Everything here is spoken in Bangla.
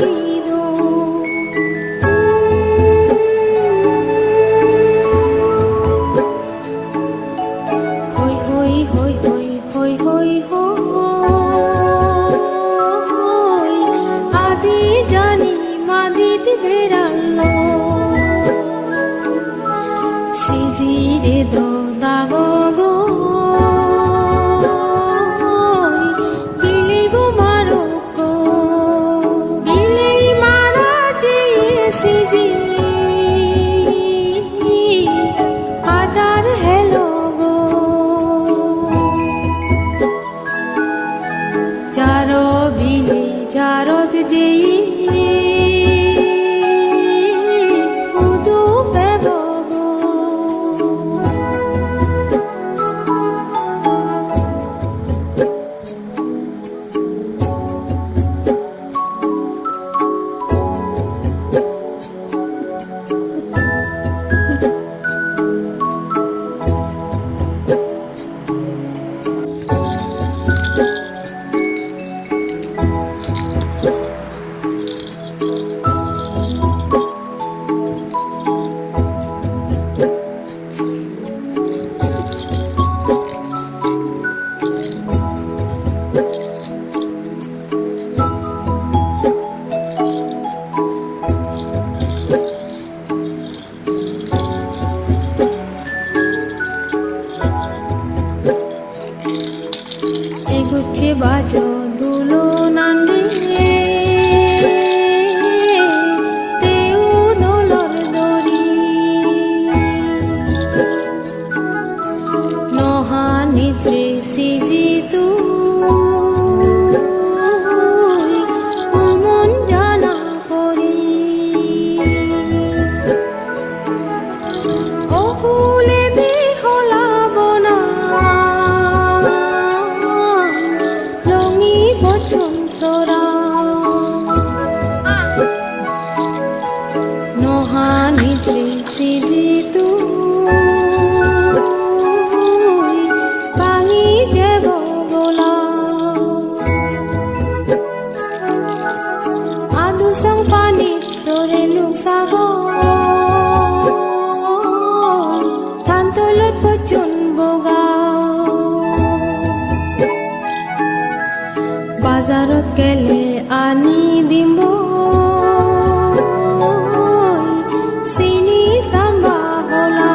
লাগিলো হই হই হই হই হই হই হই আদি জানি মাদিত বেড়ালো সিজিরে দাগ গো বিলেই মারা যে সিজি হাজার হেলো গো যারো বিলে যারত যেই এগুচ্ছে বাজো দুলো নান্ডে তেউ দোলর দড়ি নহা নিদ্রে সিজি কুমন জানা করি অহুলে দি হলাব না নহা নিদ্রে সিজি ভাঙি যাব গোলা আদুসং পানিত সরে লোক সাগর ধানতলত বচন বগা বাজারত গেলে আনি দিম চিনি চাম্বা হলা